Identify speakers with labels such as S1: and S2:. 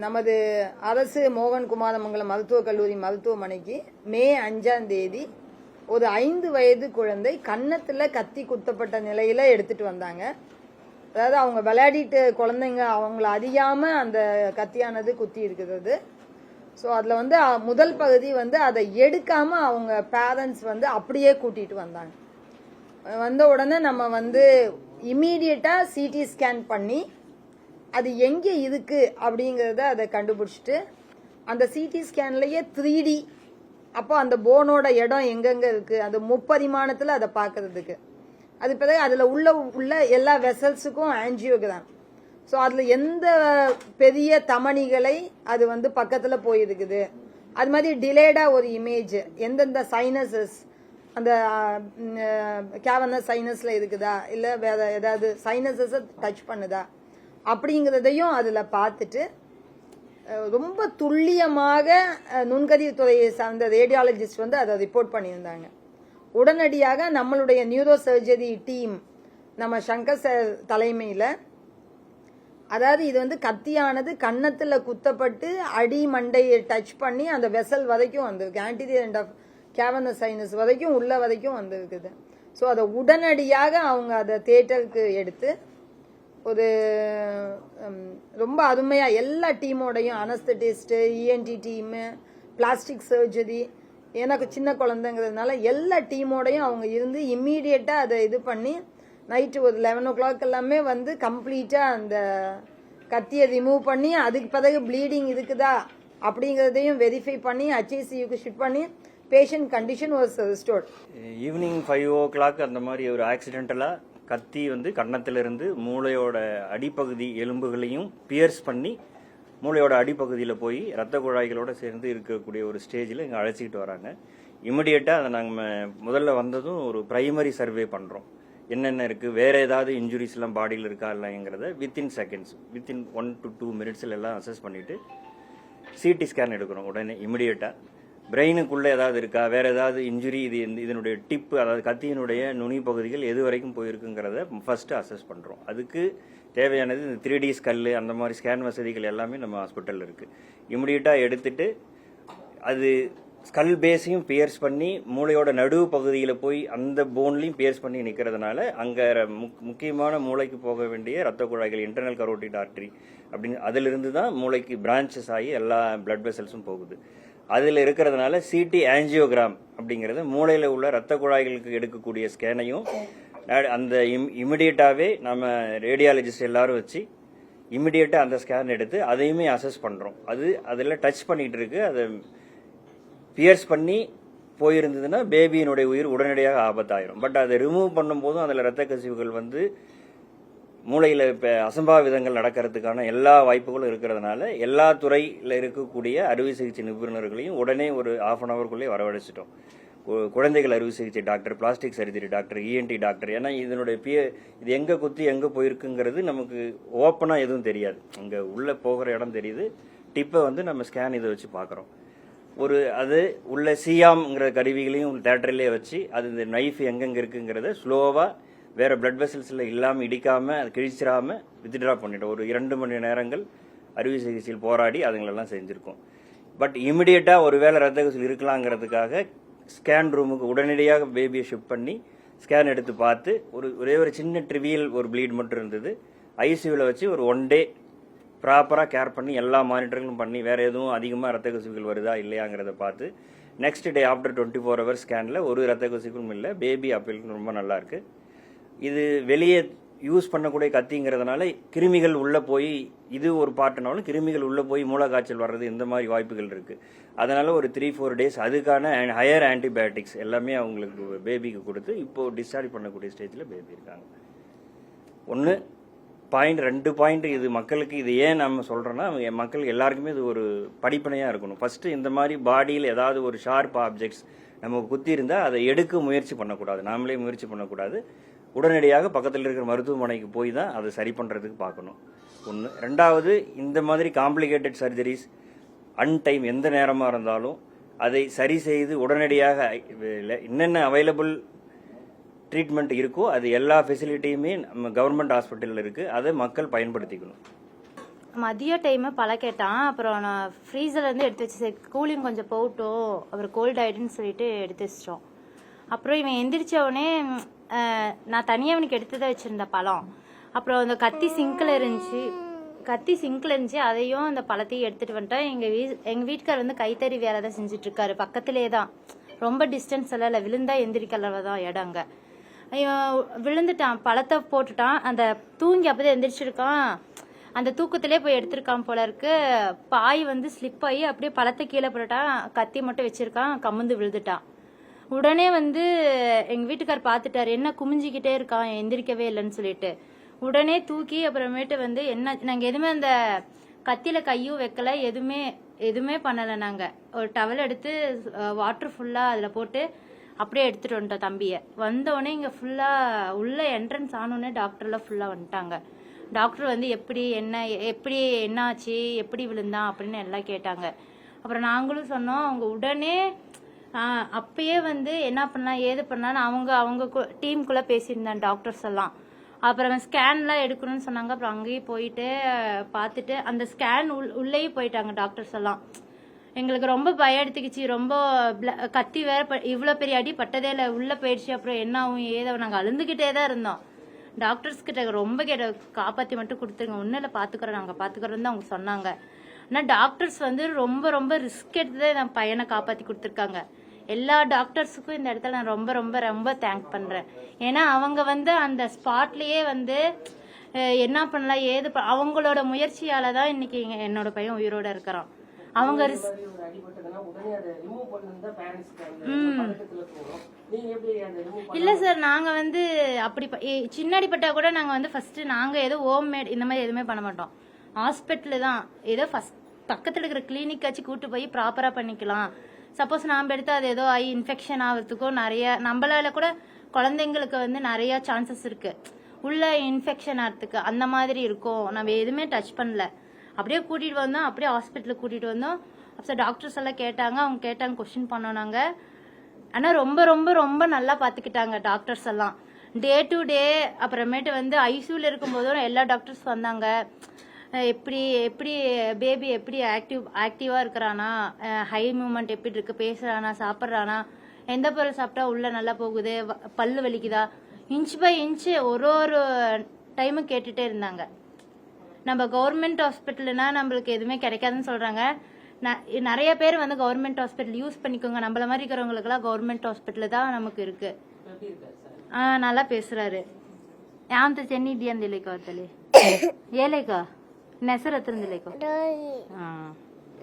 S1: நமது அரசு மோகன் குமாரமங்கலம் மருத்துவக் கல்லூரி மருத்துவமனைக்கு மே 5ஆம் தேதி ஒரு 5 வயது குழந்தை கன்னத்துல கத்தி குத்தப்பட்ட நிலையில எடுத்துட்டு வந்தாங்க. அதாவது அவங்க விளையாடிட்டு குழந்தைங்க அவங்கள அறியாம அந்த கத்தியானது குத்தி இருக்கிறது. ஸோ அதில் முதல் பகுதி அதை எடுக்காம அவங்க பேரண்ட்ஸ் அப்படியே கூட்டிட்டு வந்தாங்க. வந்த உடனே நம்ம இம்மீடியட்டா சிடி ஸ்கேன் பண்ணி அது எங்கே இருக்கு அப்படிங்கிறத அதை கண்டுபிடிச்சிட்டு அந்த சிடி ஸ்கேன்லயே 3D அப்போ அந்த போனோட இடம் எங்கெங்க இருக்கு அந்த முப்பரிமாணத்தில் அதை பார்க்கறதுக்கு அது பிறகு அதில் உள்ள எல்லா வெசல்ஸுக்கும் ஆன்ஜியோகிராம். ஸோ அதில் எந்த பெரிய தமனிகளை அது பக்கத்தில் போயிருக்குது, அது மாதிரி டிலேடாக ஒரு இமேஜ் எந்தெந்த சைனஸஸ் அந்த கேவர்னஸ் சைனஸில் இருக்குதா இல்லை வேற ஏதாவது சைனஸஸை டச் பண்ணுதா அப்படிங்கிறதையும் அதில் பார்த்துட்டு ரொம்ப துல்லியமாக நுண்கதிர் துறையை சார்ந்த ரேடியாலஜிஸ்ட் அதை ரிப்போர்ட் பண்ணியிருந்தாங்க. உடனடியாக நம்மளுடைய நியூரோ சர்ஜரி டீம் நம்ம சங்கர் சார் தலைமையில், அதாவது இது கத்தியானது கன்னத்தில் குத்தப்பட்டு அடி மண்டையை டச் பண்ணி அந்த வெசல் வரைக்கும் வந்திருக்கு, anterior end of cavernous sinus வரைக்கும் உள்ள வரைக்கும் வந்திருக்குது. ஸோ அதை உடனடியாக அவங்க அதை தியேட்டருக்கு எடுத்து ஒரு ரொம்ப அருமையா எல்லா டீமோடையும் anaesthetist, ENT team, plastic surgery, எனக்கு சின்ன குழந்தைங்கிறதுனால எல்லா டீமோடையும் அவங்க இருந்து இம்மீடியட்டா அதை இது பண்ணி நைட்டு ஒரு 11 o'clock எல்லாமே கம்ப்ளீட்டா அந்த கத்தியை ரிமூவ் பண்ணி அதுக்கு பிறகு ப்ளீடிங் இருக்குதா அப்படிங்கிறதையும் வெரிஃபை பண்ணி HICUக்கு ஷிஃப்ட் பண்ணி patient condition was restored.
S2: Evening 5 o'clock அந்த மாதிரி ஒரு ஆக்சிடென்டலா கத்தி கன்னத்திலிருந்து மூளையோட அடிப்பகுதி எலும்புகளையும் பியர்ஸ் பண்ணி மூளையோட அடிப்பகுதியில் போய் ரத்த குழாய்களோட சேர்ந்து இருக்கக்கூடிய ஒரு ஸ்டேஜில் இங்கே அழைச்சிக்கிட்டு வராங்க. இமிடியேட்டாக அதை நாங்கள் முதல்ல வந்ததும் ஒரு பிரைமரி சர்வே பண்ணுறோம். என்னென்ன இருக்குது, வேறு ஏதாவது இன்ஜுரிஸ்லாம் பாடியில் இருக்கா இல்லைங்கிறத within seconds, within 1 to 2 minutes எல்லாம் அசஸ் பண்ணிவிட்டு சிடி ஸ்கேன் எடுக்கிறோம் உடனே இமிடியேட்டாக. பிரெயினுக்குள்ளே ஏதாவது இருக்கா, வேறு ஏதாவது இன்ஜுரி, இதனுடைய டிப்பு, அதாவது கத்தியினுடைய நுனி பகுதிகள் எது வரைக்கும் போயிருக்குங்கிறத ஃபஸ்ட்டு அசஸ் பண்ணுறோம். அதுக்கு தேவையானது இந்த 3D ஸ்கல் அந்த மாதிரி ஸ்கேன் வசதிகள் எல்லாமே நம்ம ஹாஸ்பிட்டலில் இருக்குது. இமிடியேட்டாக எடுத்துட்டு அது ஸ்கல் பேஸையும் பியர்ஸ் பண்ணி மூளையோட நடுவு பகுதியில் போய் அந்த போன்லையும் பியர்ஸ் பண்ணி நிற்கிறதுனால அங்கே முக்கியமான மூளைக்கு போக வேண்டிய ரத்த குழாய்கள், இன்டர்னல் கரோட்டிட் ஆர்டரி அப்படின்னு அதிலிருந்து தான் மூளைக்கு பிரான்ச்சஸ் ஆகி எல்லா பிளட் வெசல்ஸும் போகுது. அதில் இருக்கிறதுனால சிடி ஆன்ஜியோகிராம் அப்படிங்கிறது மூளையில் உள்ள ரத்த குழாய்களுக்கு எடுக்கக்கூடிய ஸ்கேனையும் அந்த இமிடியேட்டாகவே நம்ம ரேடியாலஜிஸ்ட் எல்லாரும் வச்சு இமிடியேட்டாக அந்த ஸ்கேன் எடுத்து அதையுமே அசஸ் பண்ணுறோம். அதில் டச் பண்ணிகிட்டு இருக்கு, அதை பியர்ஸ் பண்ணி போயிருந்ததுன்னா பேபியினுடைய உயிர் உடனடியாக ஆபத்தாயிரும். பட் அதை ரிமூவ் பண்ணும்போதும் அதில் ரத்த கசிவுகள் மூளையில் இப்போ அசம்பாவிதங்கள் நடக்கிறதுக்கான எல்லா வாய்ப்புகளும் இருக்கிறதுனால எல்லா துறையில் இருக்கக்கூடிய அறுவை சிகிச்சை நிபுணர்களையும் உடனே ஒரு 1/2 an hourக்குள்ளே வரவழைச்சிட்டோம். குழந்தைகள் அறுவை சிகிச்சை doctor, plastic surgery doctor, ENT doctor. ஏன்னா இதனுடைய இது எங்கே குத்தி எங்கே போயிருக்குங்கிறது நமக்கு ஓப்பனாக எதுவும் தெரியாது. அங்கே உள்ளே போகிற இடம் தெரியுது, டிப்பை நம்ம ஸ்கேன் இதை வச்சு பார்க்குறோம். அது உள்ள சியாம்ங்கிற கருவிகளையும் தேட்டரிலே வச்சு அது இந்த நைஃப் எங்கெங்கே இருக்குங்கிறத ஸ்லோவாக வேற பிளட் வெசல்ஸில் இல்லாமல் இடிக்காமல் அது கிழிச்சிடாமல் வித்ட்ரா பண்ணிட்டோம். ஒரு 2 மணி நேரங்கள் அறுவை சிகிச்சையில் போராடி அதுங்களெல்லாம் செஞ்சுருக்கோம். பட் இமிடியேட்டாக ஒரு வேளை ரத்த கசிவு இருக்கலாங்கிறதுக்காக ஸ்கேன் ரூமுக்கு உடனடியாக பேபியை ஷிஃப்ட் பண்ணி ஸ்கேன் எடுத்து பார்த்து ஒரே ஒரு சின்ன ட்ரிவியல் ஒரு ப்ளீட் மட்டும் இருந்தது. ஐசியூவில் வச்சு ஒரு 1 day ப்ராப்பராக கேர் பண்ணி எல்லா மானிட்டர்களும் பண்ணி வேறு எதுவும் அதிகமாக ரத்த கசிவுகள் வருதா இல்லையாங்கிறத பார்த்து நெக்ஸ்ட் டே ஆஃப்டர் 24 hours ஸ்கேனில் ஒரு ரத்த கசிவும் இல்லை, பேபி அப்பீல் ரொம்ப நல்லா இருக்கு. இது வெளியே யூஸ் பண்ணக்கூடிய கத்திங்கிறதுனால கிருமிகள் உள்ளே போய் இது ஒரு பார்ட்னாலும் கிருமிகள் உள்ளே போய் மூளைக்காய்ச்சல் வர்றது இந்த மாதிரி வாய்ப்புகள் இருக்குது. அதனால ஒரு 3-4 days அதுக்கான ஹையர் ஆன்டிபயோட்டிக்ஸ் எல்லாமே அவங்களுக்கு பேபிக்கு கொடுத்து இப்போது டிஸ்சார்ஜ் பண்ணக்கூடிய ஸ்டேஜில் பேபி இருக்காங்க. 2 பாயிண்ட் இது மக்களுக்கு இது ஏன் நம்ம சொல்கிறோன்னா மக்கள் எல்லாருக்குமே இது ஒரு படிப்பனையாக இருக்கணும். ஃபஸ்ட்டு இந்த மாதிரி பாடியில் ஏதாவது ஒரு ஷார்ப் ஆப்ஜெக்ட்ஸ் நமக்கு குத்தி இருந்தால் அதை எடுக்க முயற்சி பண்ணக்கூடாது, நாமளே முயற்சி பண்ணக்கூடாது. உடனடியாக பக்கத்தில் இருக்கிற மருத்துவமனைக்கு போய் தான் அதை சரி பண்ணுறதுக்கு பார்க்கணும். 1. 2வது, இந்த மாதிரி காம்ப்ளிகேட்டட் சர்ஜரிஸ் அன்டைம் எந்த நேரமாக இருந்தாலும் அதை சரி செய்து உடனடியாக என்னென்ன அவைலபிள் ட்ரீட்மெண்ட் இருக்கோ அது எல்லா ஃபெசிலிட்டியுமே நம்ம கவர்மெண்ட் ஹாஸ்பிட்டலில் இருக்குது, அதை மக்கள் பயன்படுத்திக்கணும்.
S3: மதிய டைமு பழ கேட்டான். அப்புறம் நான் ஃப்ரீசர்லேருந்து எடுத்து வச்சு சரி கூலிங் கொஞ்சம் போகட்டும், அப்புறம் கோல்ட் ஆகிடுன்னு சொல்லிட்டு எடுத்து வச்சிட்டோம். அப்புறம் இவன் எந்திரிச்ச உடனே நான் தனியாக அவனுக்கு எடுத்துதான் வச்சுருந்தேன் பழம். அப்புறம் அந்த கத்தி சிங்கில் இருந்துச்சு, அதையும் அந்த பழத்தையும் எடுத்துகிட்டு வந்துட்டேன். எங்கள் வீட்டுக்கார் வந்து கைத்தறி வேலை தான் செஞ்சிட்ருக்காரு, பக்கத்துலேயே தான், ரொம்ப டிஸ்டன்ஸ் எல்லாம் இல்லை, விழுந்தா எந்திரிக்கலவ தான் இடங்க. இவன் விழுந்துட்டான், பழத்தை போட்டுட்டான், அந்த தூங்கி அப்போதான் எந்திரிச்சிருக்கான், அந்த தூக்கத்திலே போய் எடுத்திருக்கான் போல இருக்கு. பாய் வந்து ஸ்லிப் ஆகி அப்படியே பழத்தை கீழே போட்டுட்டான், கத்தி மட்டும் வச்சிருக்கான், கமுந்து விழுந்துட்டான். உடனே வந்து எங்கள் வீட்டுக்கார் பார்த்துட்டாரு, என்ன குமிஞ்சிக்கிட்டே இருக்கான் எந்திரிக்கவே இல்லைன்னு சொல்லிட்டு. உடனே தூக்கி அப்புறமேட்டு வந்து என்ன நாங்கள் எதுவுமே அந்த கத்தியில் கையும் வைக்கல, எதுவுமே பண்ணலை. நாங்கள் ஒரு டவல் எடுத்து வாட்டர் ஃபுல்லாக அதில் போட்டு அப்படியே எடுத்துகிட்டு வந்துட்டோம் தம்பியை. வந்தோடனே இங்கே ஃபுல்லாக உள்ள என்ட்ரன்ஸ் ஆனோடனே டாக்டர்லாம் ஃபுல்லாக வந்துட்டாங்க. டாக்டர் வந்து எப்படி என்ன ஆச்சு, எப்படி விழுந்தான் அப்படின்னு எல்லாம் கேட்டாங்க. அப்புறம் நாங்களும் சொன்னோம். அவங்க உடனே அப்பயே வந்து என்ன பண்ணலாம் ஏது பண்ணலான்னு அவங்க டீமுக்குள்ளே பேசியிருந்தாங்க டாக்டர்ஸ் எல்லாம். அப்புறம் ஸ்கேன்லாம் எடுக்கணும்னு சொன்னாங்க. அப்புறம் அங்கேயும் போயிட்டு பார்த்துட்டு அந்த ஸ்கேன் உள்ளேயும் போயிட்டாங்க டாக்டர்ஸ் எல்லாம். எங்களுக்கு ரொம்ப பயம் எடுத்துக்கிச்சு, ரொம்ப கத்தி வேற, இவ்வளோ பெரிய அடி பட்டதே இல்லை, உள்ளே போயிடுச்சு, அப்புறம் என்ன ஆகும் ஏதோ நாங்கள் அழுந்துக்கிட்டே தான் இருந்தோம். டாக்டர்ஸ் கிட்ட ரொம்ப காப்பாற்றி மட்டும் கொடுத்துருங்க, ஒன்றும் இல்லை பார்த்துக்குறோம், நாங்கள் பார்த்துக்குறோம் தான் அவங்க சொன்னாங்க. ஆனால் டாக்டர்ஸ் வந்து ரொம்ப ரொம்ப ரிஸ்க் எடுத்து தான் என் பையனை காப்பாற்றி கொடுத்துருக்காங்க. எல்லா டாக்டர்ஸுக்கும் இந்த இடத்துல நான் ரொம்ப ரொம்ப ரொம்ப தேங்க் பண்ணுறேன். ஏன்னா அவங்க வந்து அந்த ஸ்பாட்லேயே வந்து என்ன பண்ணலாம் ஏது அவங்களோட முயற்சியால தான் இன்னைக்கு என்னோட பையன் உயிரோட இருக்கிறான். அவங்க இல்ல சார், நாங்க வந்து அப்படி சின்னாடி பட்டா கூட நாங்க வந்து ஃபர்ஸ்ட் நாங்க ஏதோ ஹோம் மேட் இந்த மாதிரி எதுவுமே பண்ண மாட்டோம். ஹாஸ்பிட்டல் தான் ஏதோ ஃபர்ஸ்ட் பக்கத்துல இருக்கிற கிளினிக் வச்சு கூட்டு போய் ப்ராப்பரா பண்ணிக்கலாம். சப்போஸ் நாம எடுத்து அது ஏதோ ஆகி இன்ஃபெக்ஷன் ஆகிறதுக்கோ நிறைய நம்மளால கூட குழந்தைங்களுக்கு வந்து நிறைய சான்சஸ் இருக்கு உள்ள இன்ஃபெக்ஷன் ஆகிறதுக்கு, அந்த மாதிரி இருக்கும். நம்ம எதுவுமே டச் பண்ணல, அப்படியே கூட்டிட்டு வந்தோம், அப்படியே ஹாஸ்பிட்டலுக்கு கூட்டிட்டு வந்தோம். அப்போ டாக்டர்ஸ் எல்லாம் கேட்டாங்க, அவங்க கேட்டாங்க, கொஸ்டின் பண்ணோம் நாங்க. ஆனா ரொம்ப ரொம்ப ரொம்ப நல்லா பாத்துக்கிட்டாங்க டாக்டர்ஸ் எல்லாம் டே டு டே. அப்புறமேட்டு வந்து ஐசியூல இருக்கும் போதும் எல்லா டாக்டர்ஸ் வந்தாங்க. எப்படி பேபி எப்படி ஆக்டிவா இருக்கிறானா, ஹை மூவ்மெண்ட் எப்படி இருக்கு, பேசுறானா, சாப்பிட்றானா, எந்த பொருள் சாப்பிட்டா உள்ள நல்லா போகுது, பல்லு வலிக்குதா, இன்ச் பை இன்ச் ஒரு டைமு கேட்டுட்டே இருந்தாங்க. நம்ம கவர்மெண்ட் ஹாஸ்பிட்டல்னா நம்மளுக்கு எதுவுமே கிடைக்காதுன்னு சொல்றாங்க. நிறைய பேர் வந்து கவர்மெண்ட் ஹாஸ்பிட்டல் யூஸ் பண்ணிக்கோங்க, நம்மள மாதிரி இருக்கிறவங்களுக்குலாம் கவர்மெண்ட் ஹாஸ்பிட்டல் தான் நமக்கு இருக்கு. நல்லா பேசுறாரு. ಯಾಂತ ಚೆನ್ನಿ ಇದೆಯಂದಿಲ್ಲ ಕವತಲೆ ಏಲೇಕ ಹೆಸರು ಹತ್ತಿರಂದಿಲ್ಲ